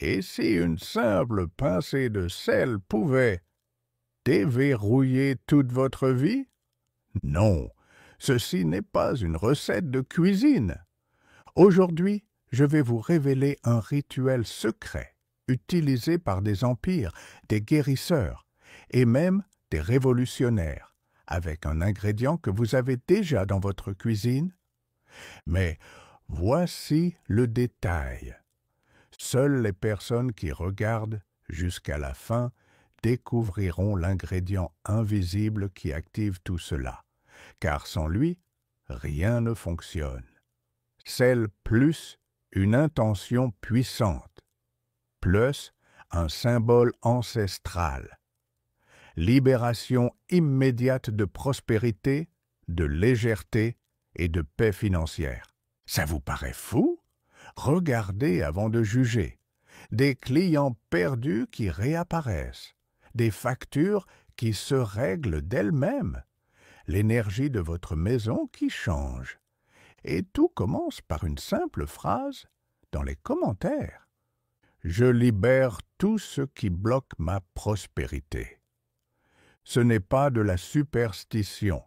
Et si une simple pincée de sel pouvait déverrouiller toute votre vie? Non, ceci n'est pas une recette de cuisine. Aujourd'hui, je vais vous révéler un rituel secret utilisé par des empires, des guérisseurs et même des révolutionnaires, avec un ingrédient que vous avez déjà dans votre cuisine. Mais voici le détail. Seules les personnes qui regardent jusqu'à la fin découvriront l'ingrédient invisible qui active tout cela, car sans lui, rien ne fonctionne. Sel plus une intention puissante, plus un symbole ancestral, libération immédiate de prospérité, de légèreté et de paix financière. Ça vous paraît fou? Regardez avant de juger. Des clients perdus qui réapparaissent, des factures qui se règlent d'elles-mêmes, l'énergie de votre maison qui change. Et tout commence par une simple phrase dans les commentaires. Je libère tout ce qui bloque ma prospérité. Ce n'est pas de la superstition,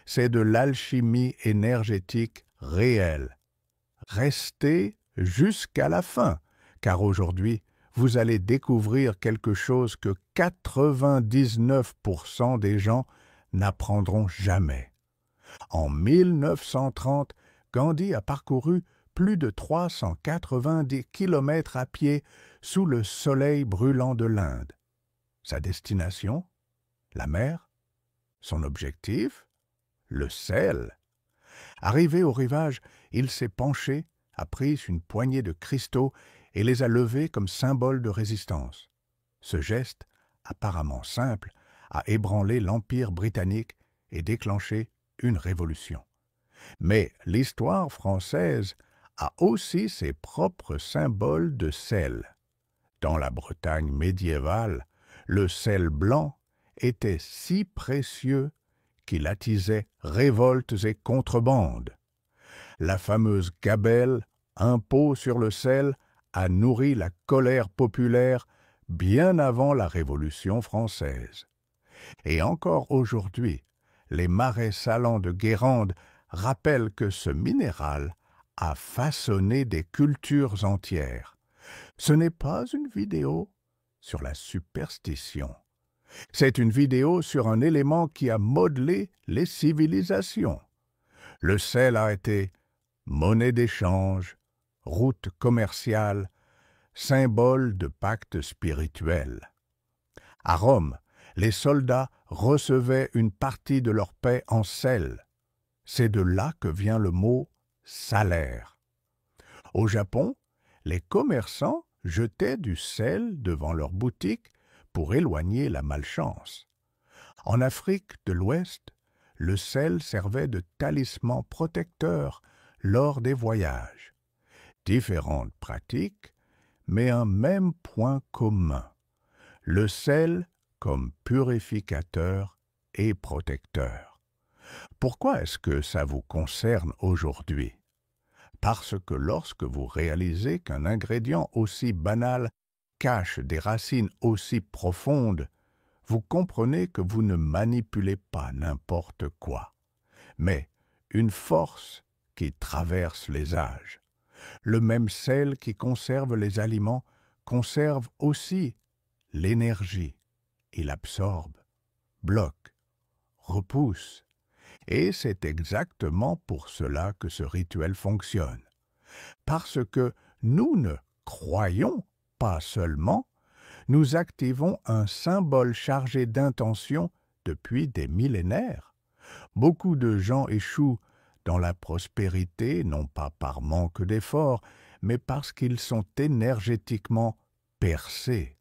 c'est de l'alchimie énergétique réelle. Restez jusqu'à la fin, car aujourd'hui, vous allez découvrir quelque chose que 99% des gens n'apprendront jamais. En 1930, Gandhi a parcouru plus de 390 kilomètres à pied sous le soleil brûlant de l'Inde. Sa destination? La mer? Son objectif? Le sel. Arrivé au rivage, il s'est penché, a pris une poignée de cristaux et les a levés comme symbole de résistance. Ce geste, apparemment simple, a ébranlé l'Empire britannique et déclenché une révolution. Mais l'histoire française a aussi ses propres symboles de sel. Dans la Bretagne médiévale, le sel blanc était si précieux qu'il attisait révoltes et contrebandes. La fameuse gabelle, impôt sur le sel, a nourri la colère populaire bien avant la Révolution française. Et encore aujourd'hui, les marais salants de Guérande rappellent que ce minéral a façonné des cultures entières. Ce n'est pas une vidéo sur la superstition. C'est une vidéo sur un élément qui a modelé les civilisations. Le sel a été monnaie d'échange, route commerciale, symbole de pacte spirituel. À Rome, les soldats recevaient une partie de leur paie en sel. C'est de là que vient le mot « salaire ». Au Japon, les commerçants jetaient du sel devant leurs boutiques pour éloigner la malchance. En Afrique de l'Ouest, le sel servait de talisman protecteur lors des voyages. Différentes pratiques, mais un même point commun. Le sel comme purificateur et protecteur. Pourquoi est-ce que ça vous concerne aujourd'hui? Parce que lorsque vous réalisez qu'un ingrédient aussi banal cache des racines aussi profondes, vous comprenez que vous ne manipulez pas n'importe quoi, mais une force qui traverse les âges. Le même sel qui conserve les aliments conserve aussi l'énergie. Il absorbe, bloque, repousse. Et c'est exactement pour cela que ce rituel fonctionne. Parce que nous ne croyons pas seulement, nous activons un symbole chargé d'intention depuis des millénaires. Beaucoup de gens échouent dans la prospérité, non pas par manque d'efforts, mais parce qu'ils sont énergétiquement percés.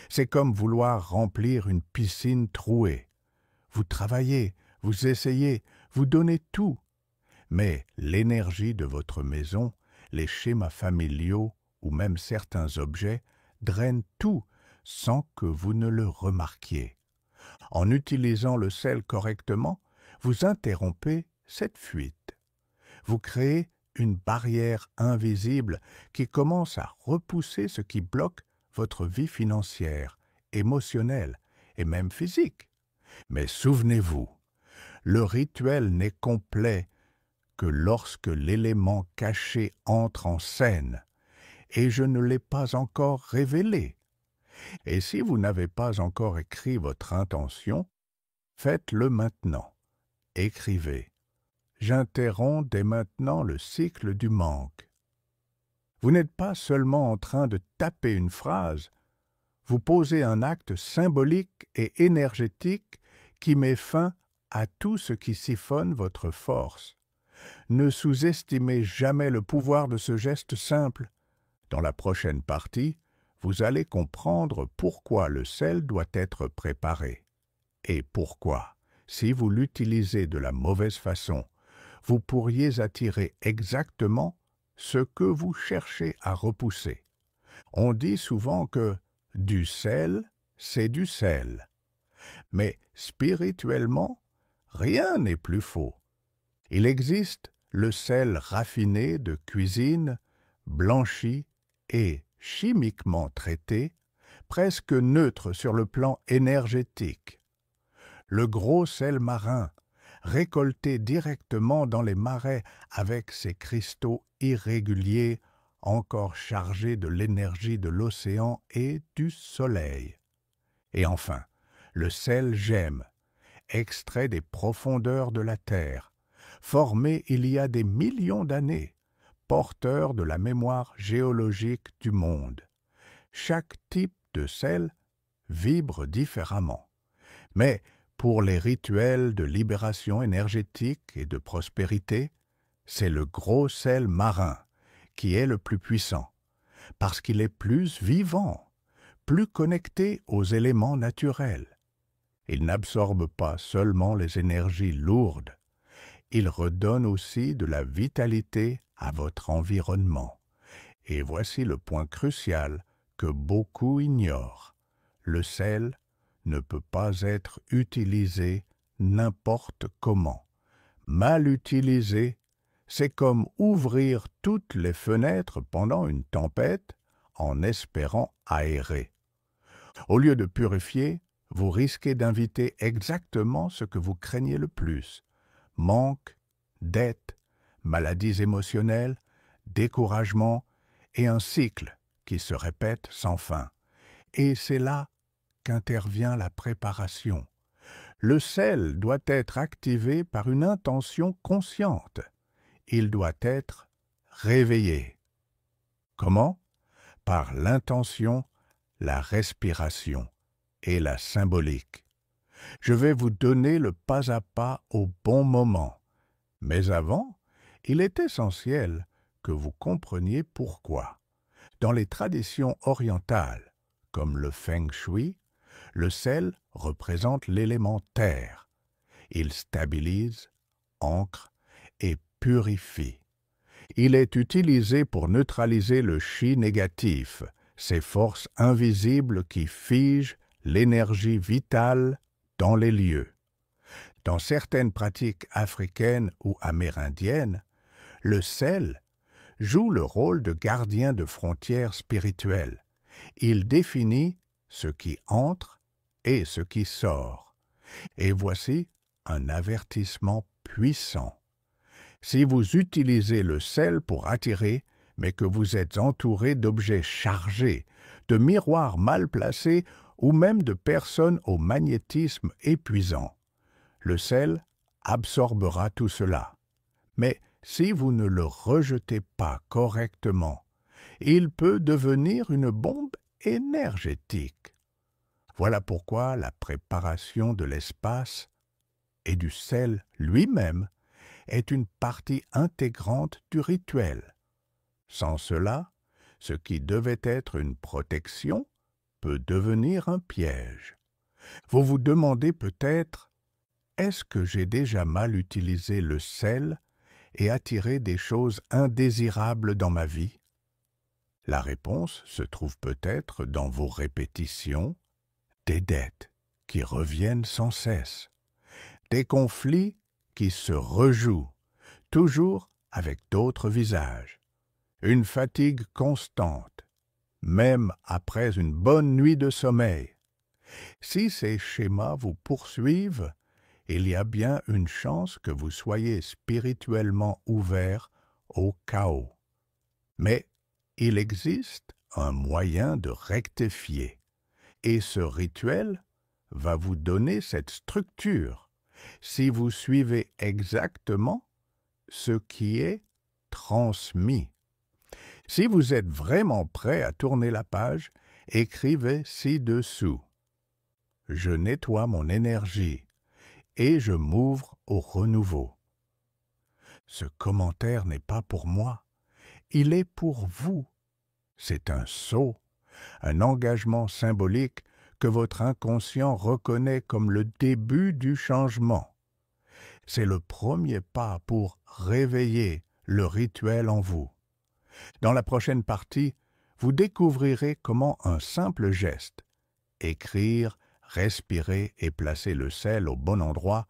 C'est comme vouloir remplir une piscine trouée. Vous travaillez, vous essayez, vous donnez tout. Mais l'énergie de votre maison, les schémas familiaux ou même certains objets drainent tout sans que vous ne le remarquiez. En utilisant le sel correctement, vous interrompez cette fuite. Vous créez une barrière invisible qui commence à repousser ce qui bloque votre vie financière, émotionnelle et même physique. Mais souvenez-vous, le rituel n'est complet que lorsque l'élément caché entre en scène, et je ne l'ai pas encore révélé. Et si vous n'avez pas encore écrit votre intention, faites-le maintenant. Écrivez. J'interromps dès maintenant le cycle du manque. Vous n'êtes pas seulement en train de taper une phrase, vous posez un acte symbolique et énergétique qui met fin à tout ce qui siphonne votre force. Ne sous-estimez jamais le pouvoir de ce geste simple. Dans la prochaine partie, vous allez comprendre pourquoi le sel doit être préparé. Et pourquoi, si vous l'utilisez de la mauvaise façon, vous pourriez attirer exactement ce que vous cherchez à repousser. On dit souvent que du sel, c'est du sel. Mais spirituellement, rien n'est plus faux. Il existe le sel raffiné de cuisine, blanchi et chimiquement traité, presque neutre sur le plan énergétique. Le gros sel marin, récolté directement dans les marais avec ses cristaux irréguliers, encore chargés de l'énergie de l'océan et du soleil. Et enfin, le sel gemme, extrait des profondeurs de la terre, formé il y a des millions d'années, porteur de la mémoire géologique du monde. Chaque type de sel vibre différemment. Mais pour les rituels de libération énergétique et de prospérité, c'est le gros sel marin qui est le plus puissant, parce qu'il est plus vivant, plus connecté aux éléments naturels. Il n'absorbe pas seulement les énergies lourdes, il redonne aussi de la vitalité à votre environnement. Et voici le point crucial que beaucoup ignorent. Le sel ne peut pas être utilisé n'importe comment. Mal utilisé, c'est comme ouvrir toutes les fenêtres pendant une tempête en espérant aérer. Au lieu de purifier, vous risquez d'inviter exactement ce que vous craignez le plus. Manque, dette, maladies émotionnelles, découragement et un cycle qui se répète sans fin. Et c'est là qu'intervient la préparation. Le sel doit être activé par une intention consciente. Il doit être réveillé. Comment? Par l'intention, la respiration et la symbolique. Je vais vous donner le pas à pas au bon moment. Mais avant, il est essentiel que vous compreniez pourquoi. Dans les traditions orientales, comme le Feng Shui, le sel représente l'élément terre. Il stabilise, ancre et purifie. Il est utilisé pour neutraliser le chi négatif, ces forces invisibles qui figent l'énergie vitale dans les lieux. Dans certaines pratiques africaines ou amérindiennes, le sel joue le rôle de gardien de frontières spirituelles. Il définit ce qui entre et ce qui sort. Et voici un avertissement puissant. Si vous utilisez le sel pour attirer, mais que vous êtes entouré d'objets chargés, de miroirs mal placés ou même de personnes au magnétisme épuisant, le sel absorbera tout cela. Mais si vous ne le rejetez pas correctement, il peut devenir une bombe énergétique. Voilà pourquoi la préparation de l'espace et du sel lui-même est une partie intégrante du rituel. Sans cela, ce qui devait être une protection peut devenir un piège. Vous vous demandez peut-être, est-ce que j'ai déjà mal utilisé le sel et attiré des choses indésirables dans ma vie? La réponse se trouve peut-être dans vos répétitions, des dettes qui reviennent sans cesse, des conflits qui se rejouent, toujours avec d'autres visages, une fatigue constante, même après une bonne nuit de sommeil. Si ces schémas vous poursuivent, il y a bien une chance que vous soyez spirituellement ouvert au chaos. Mais il existe un moyen de rectifier, et ce rituel va vous donner cette structure si vous suivez exactement ce qui est transmis. Si vous êtes vraiment prêt à tourner la page, écrivez ci-dessous. Je nettoie mon énergie et je m'ouvre au renouveau. Ce commentaire n'est pas pour moi, il est pour vous. C'est un sceau, un engagement symbolique que votre inconscient reconnaît comme le début du changement. C'est le premier pas pour réveiller le rituel en vous. Dans la prochaine partie, vous découvrirez comment un simple geste, écrire, respirer et placer le sel au bon endroit,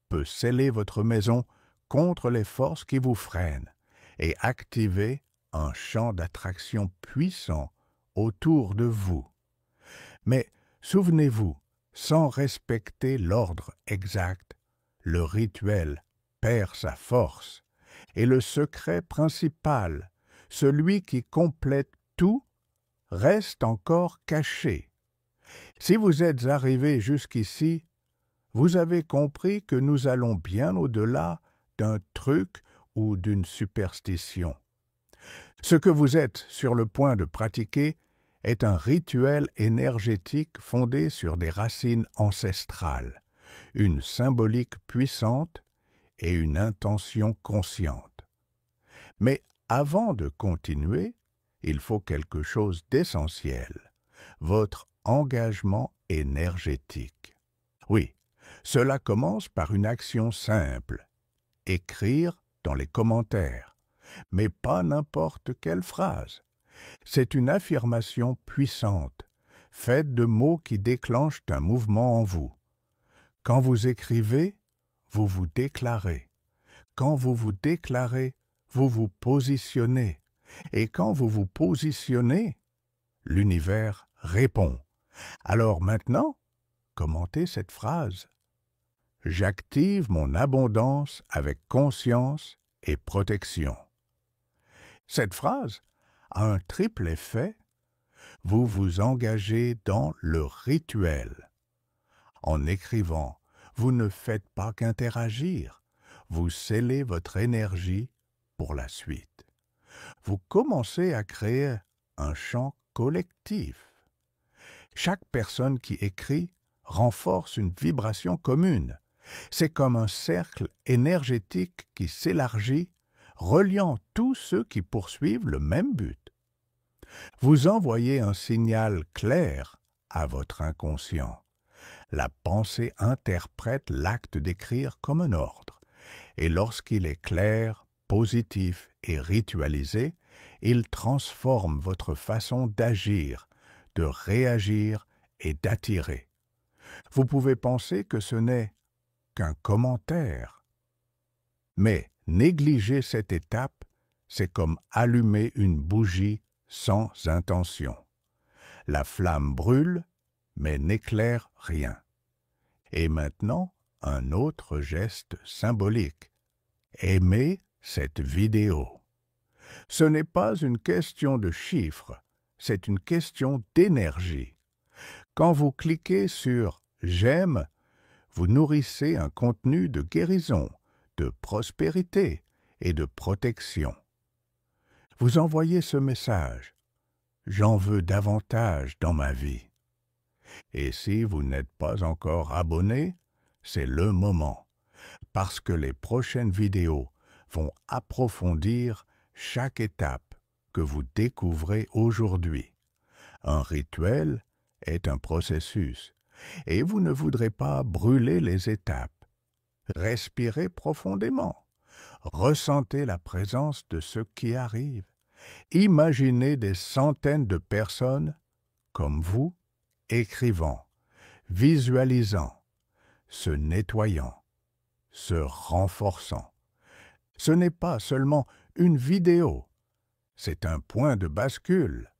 peut sceller votre maison contre les forces qui vous freinent et activer un champ d'attraction puissant autour de vous. Mais souvenez-vous, sans respecter l'ordre exact, le rituel perd sa force, et le secret principal, celui qui complète tout, reste encore caché. Si vous êtes arrivé jusqu'ici, vous avez compris que nous allons bien au-delà d'un truc ou d'une superstition. Ce que vous êtes sur le point de pratiquer est un rituel énergétique fondé sur des racines ancestrales, une symbolique puissante et une intention consciente. Mais avant de continuer, il faut quelque chose d'essentiel, votre engagement énergétique. Oui, cela commence par une action simple, écrire dans les commentaires, mais pas n'importe quelle phrase. C'est une affirmation puissante, faite de mots qui déclenchent un mouvement en vous. Quand vous écrivez, vous vous déclarez. Quand vous vous déclarez, vous vous positionnez. Et quand vous vous positionnez, l'univers répond. Alors maintenant, commentez cette phrase. J'active mon abondance avec conscience et protection. Cette phrase a un triple effet. Vous vous engagez dans le rituel. En écrivant, vous ne faites pas qu'interagir. Vous scellez votre énergie pour la suite. Vous commencez à créer un champ collectif. Chaque personne qui écrit renforce une vibration commune. C'est comme un cercle énergétique qui s'élargit, reliant tous ceux qui poursuivent le même but. Vous envoyez un signal clair à votre inconscient. La pensée interprète l'acte d'écrire comme un ordre, et lorsqu'il est clair, positif et ritualisé, il transforme votre façon d'agir, de réagir et d'attirer. Vous pouvez penser que ce n'est qu'un commentaire. Mais négliger cette étape, c'est comme allumer une bougie sans intention. La flamme brûle, mais n'éclaire rien. Et maintenant, un autre geste symbolique. Aimez cette vidéo. Ce n'est pas une question de chiffres, c'est une question d'énergie. Quand vous cliquez sur « J'aime », vous nourrissez un contenu de guérison, de prospérité et de protection. Vous envoyez ce message « J'en veux davantage dans ma vie ». Et si vous n'êtes pas encore abonné, c'est le moment, parce que les prochaines vidéos vont approfondir chaque étape que vous découvrez aujourd'hui. Un rituel est un processus, et vous ne voudrez pas brûler les étapes. Respirez profondément. Ressentez la présence de ce qui arrive. Imaginez des centaines de personnes comme vous, écrivant, visualisant, se nettoyant, se renforçant. Ce n'est pas seulement une vidéo, c'est un point de bascule.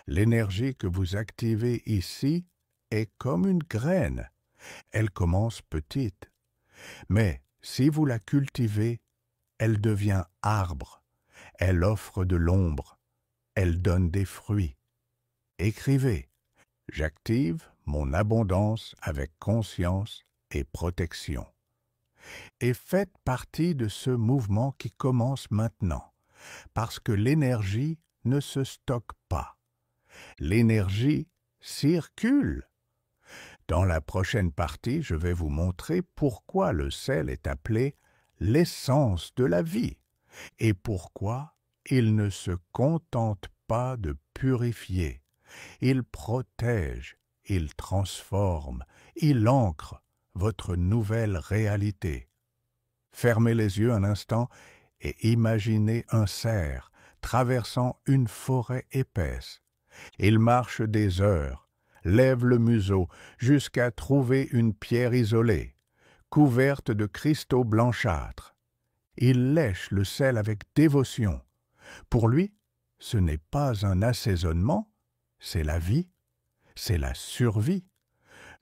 L'énergie que vous activez ici est comme une graine. Elle commence petite, mais si vous la cultivez, elle devient arbre, elle offre de l'ombre, elle donne des fruits. Écrivez, j'active mon abondance avec conscience et protection. Et faites partie de ce mouvement qui commence maintenant, parce que l'énergie ne se stocke pas. L'énergie circule. Dans la prochaine partie, je vais vous montrer pourquoi le sel est appelé l'essence de la vie et pourquoi il ne se contente pas de purifier. Il protège, il transforme, il ancre votre nouvelle réalité. Fermez les yeux un instant et imaginez un cerf traversant une forêt épaisse. Il marche des heures, lève le museau jusqu'à trouver une pierre isolée, couverte de cristaux blanchâtres. Il lèche le sel avec dévotion. Pour lui, ce n'est pas un assaisonnement, c'est la vie, c'est la survie.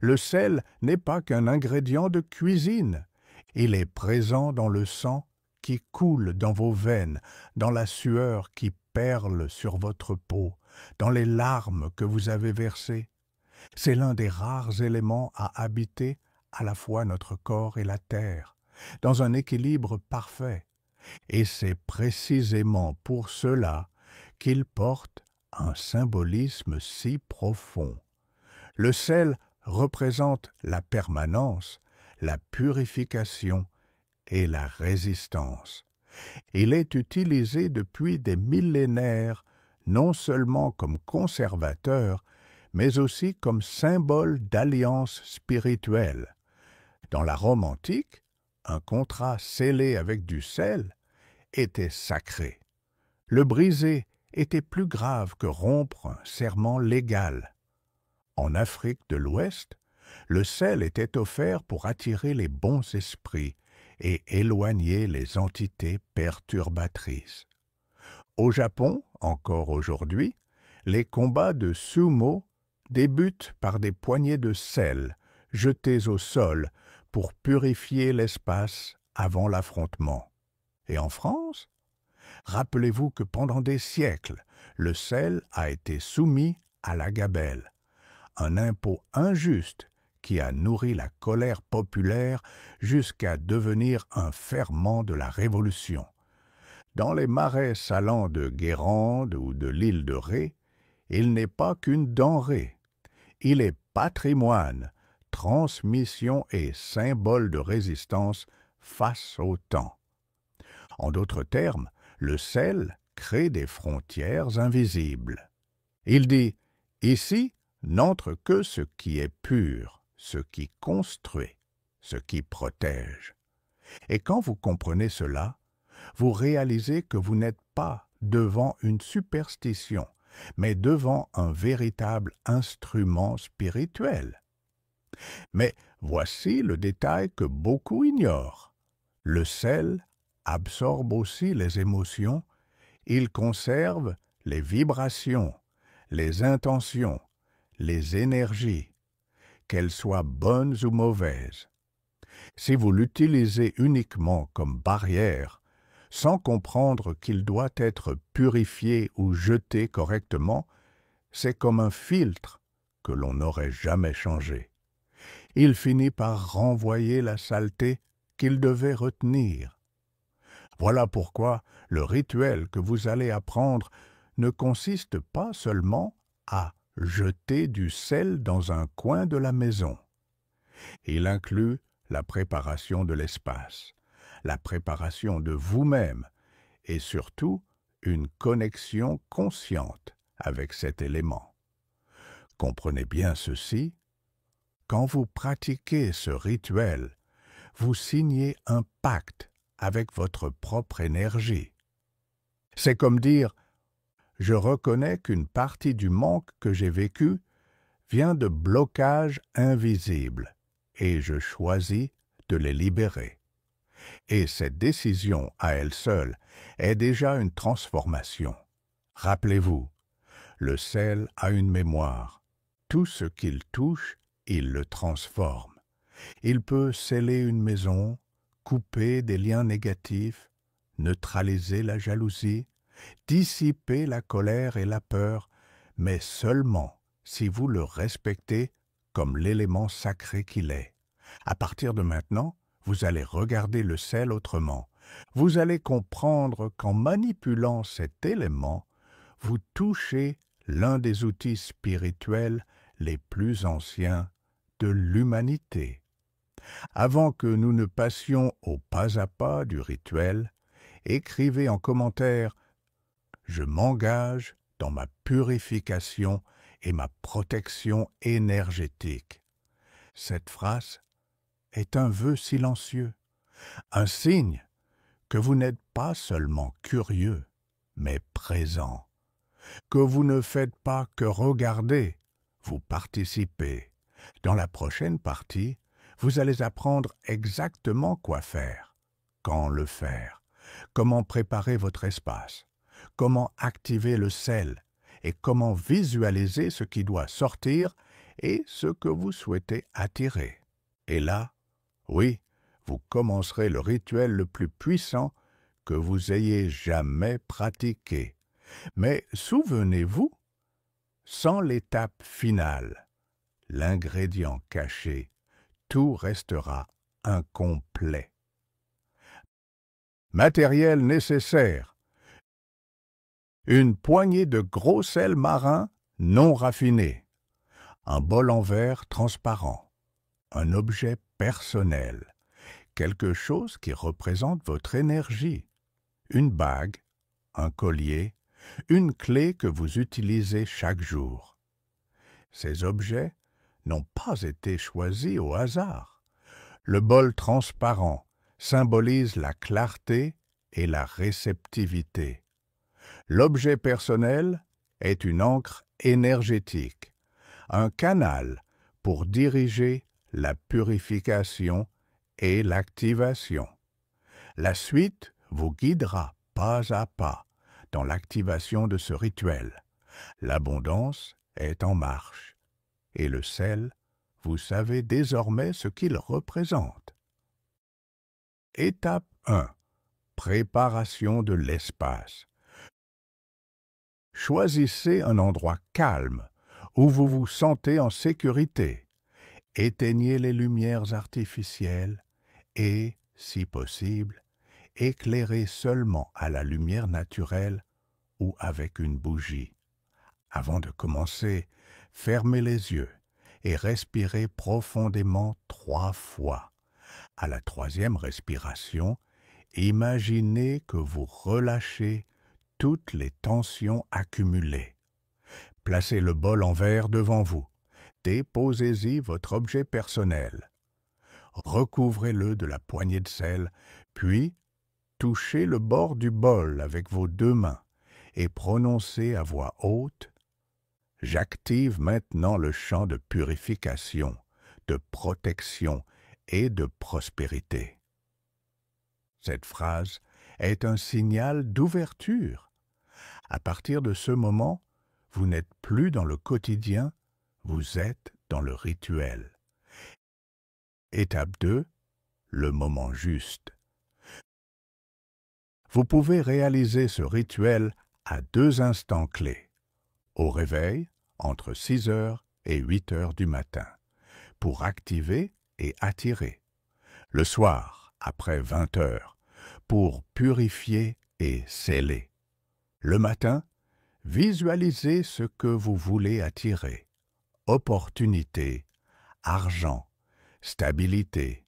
Le sel n'est pas qu'un ingrédient de cuisine. Il est présent dans le sang qui coule dans vos veines, dans la sueur qui perle sur votre peau, dans les larmes que vous avez versées. C'est l'un des rares éléments à habiter à la fois notre corps et la terre, dans un équilibre parfait. Et c'est précisément pour cela qu'il porte un symbolisme si profond. Le sel représente la permanence, la purification et la résistance. Il est utilisé depuis des millénaires non seulement comme conservateur, mais aussi comme symbole d'alliance spirituelle. Dans la Rome antique, un contrat scellé avec du sel était sacré. Le briser était plus grave que rompre un serment légal. En Afrique de l'Ouest, le sel était offert pour attirer les bons esprits et éloigner les entités perturbatrices. Au Japon, encore aujourd'hui, les combats de sumo débutent par des poignées de sel jetées au sol pour purifier l'espace avant l'affrontement. Et en France, rappelez-vous que pendant des siècles, le sel a été soumis à la gabelle, un impôt injuste qui a nourri la colère populaire jusqu'à devenir un ferment de la Révolution. Dans les marais salants de Guérande ou de l'île de Ré, il n'est pas qu'une denrée. Il est patrimoine, transmission et symbole de résistance face au temps. En d'autres termes, le sel crée des frontières invisibles. Il dit « Ici n'entre que ce qui est pur, ce qui construit, ce qui protège. » Et quand vous comprenez cela, vous réalisez que vous n'êtes pas devant une superstition, mais devant un véritable instrument spirituel. Mais voici le détail que beaucoup ignorent. Le sel absorbe aussi les émotions, il conserve les vibrations, les intentions, les énergies, qu'elles soient bonnes ou mauvaises. Si vous l'utilisez uniquement comme barrière, sans comprendre qu'il doit être purifié ou jeté correctement, c'est comme un filtre que l'on n'aurait jamais changé. Il finit par renvoyer la saleté qu'il devait retenir. Voilà pourquoi le rituel que vous allez apprendre ne consiste pas seulement à jeter du sel dans un coin de la maison. Il inclut la préparation de l'espace, la préparation de vous-même et surtout une connexion consciente avec cet élément. Comprenez bien ceci, quand vous pratiquez ce rituel, vous signez un pacte avec votre propre énergie. C'est comme dire « Je reconnais qu'une partie du manque que j'ai vécu vient de blocages invisibles et je choisis de les libérer. » Et cette décision, à elle seule, est déjà une transformation. Rappelez-vous, le sel a une mémoire. Tout ce qu'il touche, il le transforme. Il peut sceller une maison, couper des liens négatifs, neutraliser la jalousie, dissiper la colère et la peur, mais seulement si vous le respectez comme l'élément sacré qu'il est. À partir de maintenant, vous allez regarder le sel autrement. Vous allez comprendre qu'en manipulant cet élément, vous touchez l'un des outils spirituels les plus anciens de l'humanité. Avant que nous ne passions au pas à pas du rituel, écrivez en commentaire « Je m'engage dans ma purification et ma protection énergétique ». Cette phrase est un vœu silencieux, un signe que vous n'êtes pas seulement curieux, mais présent, que vous ne faites pas que regarder, vous participez. Dans la prochaine partie, vous allez apprendre exactement quoi faire, quand le faire, comment préparer votre espace, comment activer le sel et comment visualiser ce qui doit sortir et ce que vous souhaitez attirer. Et là, oui, vous commencerez le rituel le plus puissant que vous ayez jamais pratiqué. Mais souvenez-vous, sans l'étape finale, l'ingrédient caché, tout restera incomplet. Matériel nécessaire. Une poignée de gros sel marin non raffiné. Un bol en verre transparent. Un objet personnel. Quelque chose qui représente votre énergie. Une bague, un collier, une clé que vous utilisez chaque jour. Ces objets n'ont pas été choisis au hasard. Le bol transparent symbolise la clarté et la réceptivité. L'objet personnel est une encre énergétique, un canal pour diriger la purification et l'activation. La suite vous guidera pas à pas dans l'activation de ce rituel. L'abondance est en marche, et le sel, vous savez désormais ce qu'il représente. Étape 1. Préparation de l'espace. Choisissez un endroit calme où vous vous sentez en sécurité. Éteignez les lumières artificielles et, si possible, éclairez seulement à la lumière naturelle ou avec une bougie. Avant de commencer, fermez les yeux et respirez profondément 3 fois. À la 3e respiration, imaginez que vous relâchez toutes les tensions accumulées. Placez le bol en verre devant vous. Déposez-y votre objet personnel. Recouvrez-le de la poignée de sel, puis touchez le bord du bol avec vos 2 mains et prononcez à voix haute « J'active maintenant le champ de purification, de protection et de prospérité. » Cette phrase est un signal d'ouverture. À partir de ce moment, vous n'êtes plus dans le quotidien, vous êtes dans le rituel. Étape 2. Le moment juste. Vous pouvez réaliser ce rituel à 2 instants clés. Au réveil, entre 6 heures et 8 heures du matin, pour activer et attirer. Le soir, après 20 heures, pour purifier et sceller. Le matin, visualisez ce que vous voulez attirer. Opportunité, argent, stabilité,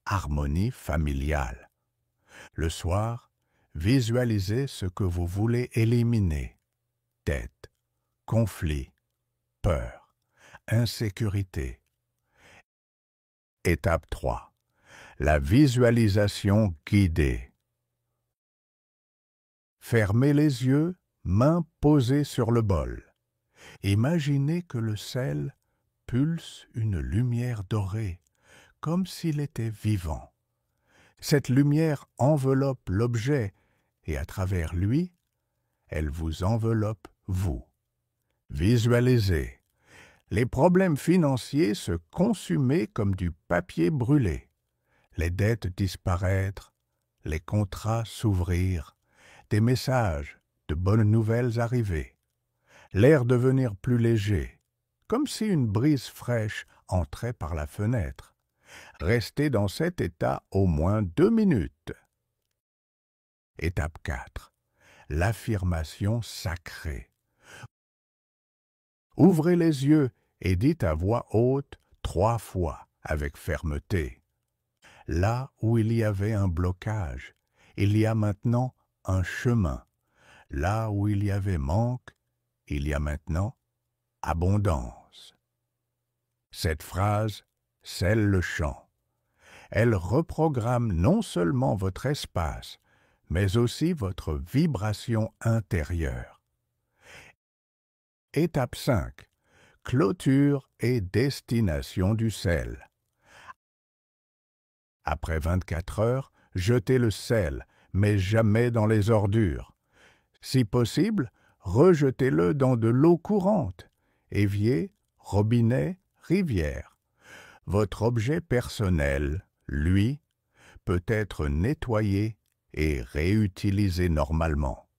harmonie familiale. Le soir, visualisez ce que vous voulez éliminer. Dette, conflit, peur, insécurité. Étape 3. La visualisation guidée. Fermez les yeux, mains posées sur le bol. Imaginez que le sel pulse une lumière dorée, comme s'il était vivant. Cette lumière enveloppe l'objet et à travers lui, elle vous enveloppe vous. Visualisez. Les problèmes financiers se consumer comme du papier brûlé, les dettes disparaître, les contrats s'ouvrir, des messages, de bonnes nouvelles arriver, l'air devenir plus léger, comme si une brise fraîche entrait par la fenêtre. Restez dans cet état au moins 2 minutes. Étape 4. L'affirmation sacrée. Ouvrez les yeux et dites à voix haute 3 fois, avec fermeté. Là où il y avait un blocage, il y a maintenant un chemin. Là où il y avait manque, il y a maintenant abondance. Cette phrase scelle le chant. Elle reprogramme non seulement votre espace, mais aussi votre vibration intérieure. Étape 5. Clôture et destination du sel. Après 24 heures, jetez le sel, mais jamais dans les ordures. Si possible, rejetez-le dans de l'eau courante, évier, robinet, rivière. Votre objet personnel, lui, peut être nettoyé et réutilisé normalement.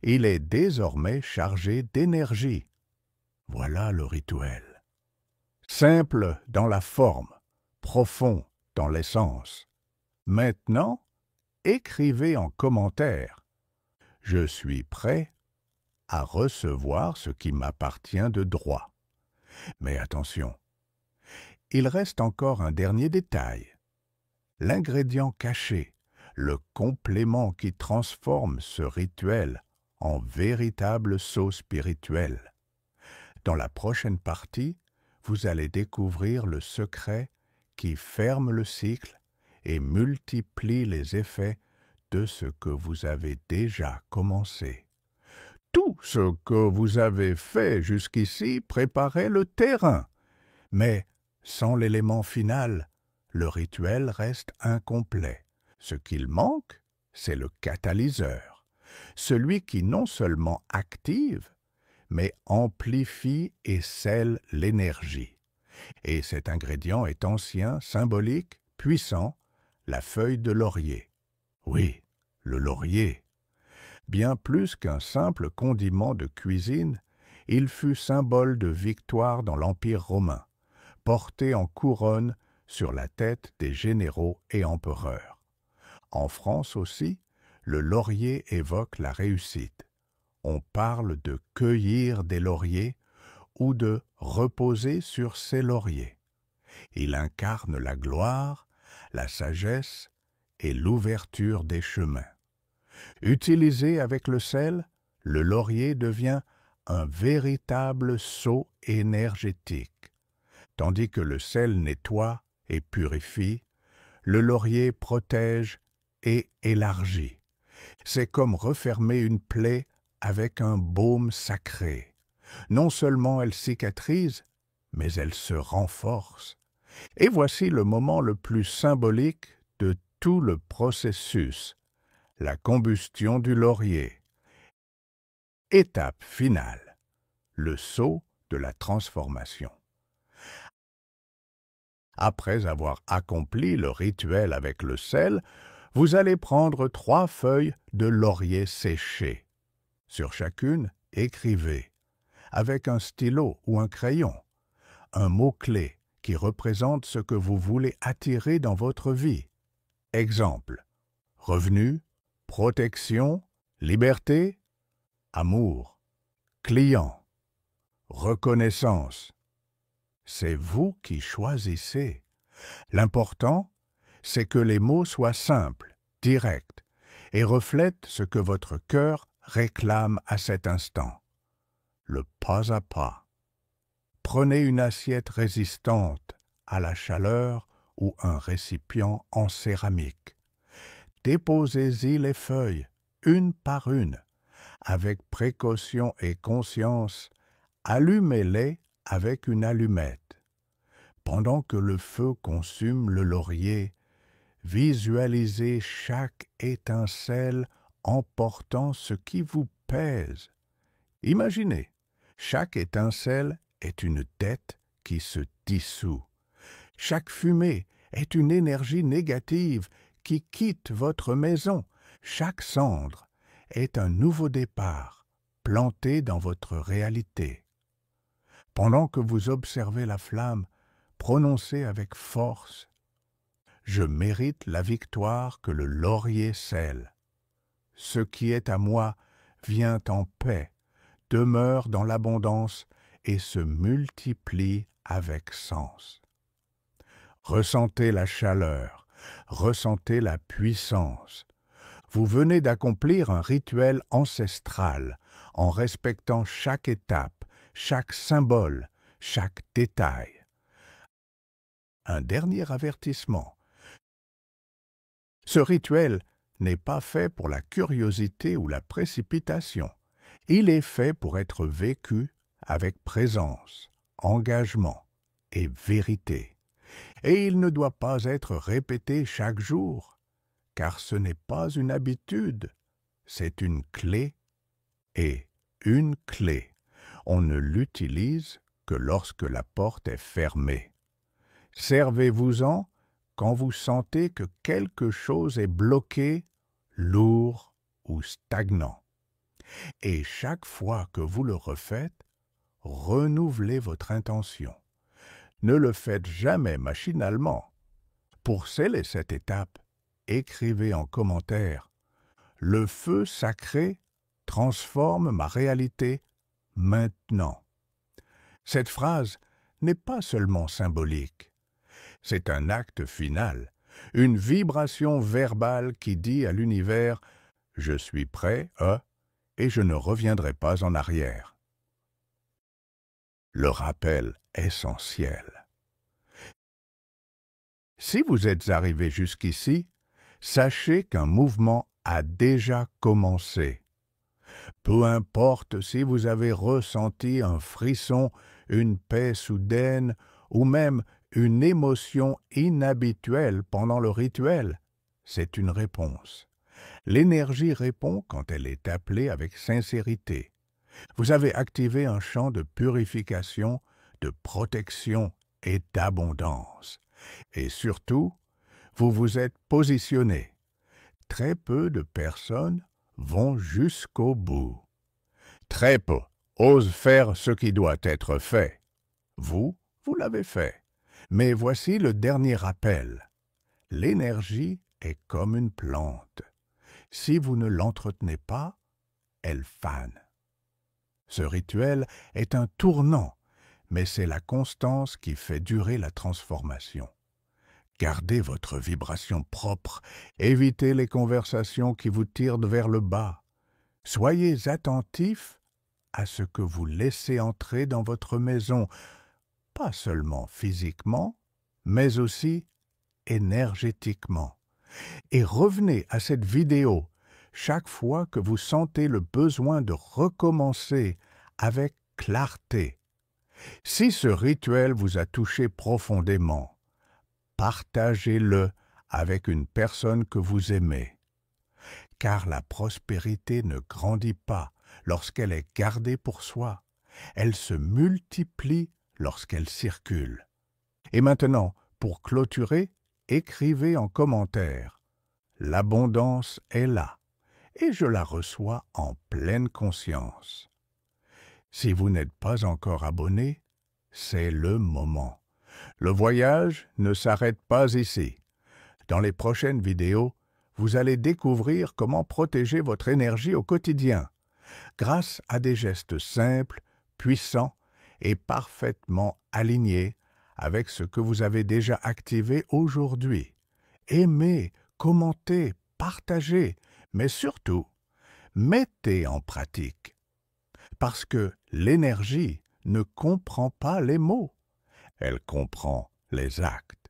Il est désormais chargé d'énergie. Voilà le rituel. Simple dans la forme, profond dans l'essence. Maintenant, écrivez en commentaire. Je suis prêt à recevoir ce qui m'appartient de droit. Mais attention, il reste encore un dernier détail. L'ingrédient caché, le complément qui transforme ce rituel en véritable saut spirituel. Dans la prochaine partie, vous allez découvrir le secret qui ferme le cycle et multiplie les effets de ce que vous avez déjà commencé. Tout ce que vous avez fait jusqu'ici préparait le terrain, mais sans l'élément final, le rituel reste incomplet. Ce qu'il manque, c'est le catalyseur, celui qui non seulement active, mais amplifie et scelle l'énergie. Et cet ingrédient est ancien, symbolique, puissant, la feuille de laurier. Oui, le laurier. Bien plus qu'un simple condiment de cuisine, il fut symbole de victoire dans l'Empire romain, porté en couronne sur la tête des généraux et empereurs. En France aussi, le laurier évoque la réussite. On parle de cueillir des lauriers ou de reposer sur ses lauriers. Il incarne la gloire, la sagesse et l'ouverture des chemins. Utilisé avec le sel, le laurier devient un véritable seau énergétique. Tandis que le sel nettoie et purifie, le laurier protège et élargit. C'est comme refermer une plaie avec un baume sacré. Non seulement elle cicatrise, mais elle se renforce. Et voici le moment le plus symbolique de tout le processus, la combustion du laurier. Étape finale, le saut de la transformation. Après avoir accompli le rituel avec le sel, vous allez prendre 3 feuilles de laurier séchées. Sur chacune, écrivez, avec un stylo ou un crayon, un mot-clé qui représente ce que vous voulez attirer dans votre vie. Exemple, revenu, protection, liberté, amour, client, reconnaissance. C'est vous qui choisissez. L'important, c'est que les mots soient simples, directs, et reflètent ce que votre cœur réclame à cet instant. Le pas à pas. Prenez une assiette résistante à la chaleur ou un récipient en céramique. Déposez-y les feuilles, une par une. Avec précaution et conscience, allumez-les avec une allumette. Pendant que le feu consume le laurier, Visualisez chaque étincelle emportant ce qui vous pèse. Imaginez, chaque étincelle est une dette qui se dissout. Chaque fumée est une énergie négative qui quitte votre maison. Chaque cendre est un nouveau départ planté dans votre réalité. Pendant que vous observez la flamme, prononcez avec force « Je mérite la victoire que le laurier scelle. Ce qui est à moi vient en paix, demeure dans l'abondance et se multiplie avec sens. » Ressentez la chaleur, ressentez la puissance. Vous venez d'accomplir un rituel ancestral en respectant chaque étape, chaque symbole, chaque détail. Un dernier avertissement. Ce rituel n'est pas fait pour la curiosité ou la précipitation. Il est fait pour être vécu avec présence, engagement et vérité. Et il ne doit pas être répété chaque jour, car ce n'est pas une habitude, c'est une clé. Et une clé, on ne l'utilise que lorsque la porte est fermée. Servez-vous-en quand vous sentez que quelque chose est bloqué, lourd ou stagnant. Et chaque fois que vous le refaites, renouvelez votre intention. Ne le faites jamais machinalement. Pour sceller cette étape, écrivez en commentaire « Le feu sacré transforme ma réalité maintenant ». Cette phrase n'est pas seulement symbolique. C'est un acte final, une vibration verbale qui dit à l'univers « Je suis prêt à et je ne reviendrai pas en arrière ». Le rappel essentiel. Si vous êtes arrivé jusqu'ici, sachez qu'un mouvement a déjà commencé. Peu importe si vous avez ressenti un frisson, une paix soudaine ou même une émotion inhabituelle pendant le rituel, c'est une réponse. L'énergie répond quand elle est appelée avec sincérité. Vous avez activé un champ de purification, de protection et d'abondance. Et surtout, vous vous êtes positionné. Très peu de personnes vont jusqu'au bout. Très peu osent faire ce qui doit être fait. Vous l'avez fait. Mais voici le dernier appel. L'énergie est comme une plante. Si vous ne l'entretenez pas, elle fane. Ce rituel est un tournant, mais c'est la constance qui fait durer la transformation. Gardez votre vibration propre, évitez les conversations qui vous tirent vers le bas. Soyez attentifs à ce que vous laissez entrer dans votre maison, pas seulement physiquement, mais aussi énergétiquement. Et revenez à cette vidéo chaque fois que vous sentez le besoin de recommencer avec clarté. Si ce rituel vous a touché profondément, partagez-le avec une personne que vous aimez. Car la prospérité ne grandit pas lorsqu'elle est gardée pour soi. Elle se multiplie lorsqu'elle circule. Et maintenant, pour clôturer, écrivez en commentaire « L'abondance est là et je la reçois en pleine conscience ». Si vous n'êtes pas encore abonné, c'est le moment. Le voyage ne s'arrête pas ici. Dans les prochaines vidéos, vous allez découvrir comment protéger votre énergie au quotidien, grâce à des gestes simples, puissants et parfaitement alignés avec ce que vous avez déjà activé aujourd'hui. Aimez, commentez, partagez, mais surtout, mettez en pratique. Parce que l'énergie ne comprend pas les mots, elle comprend les actes.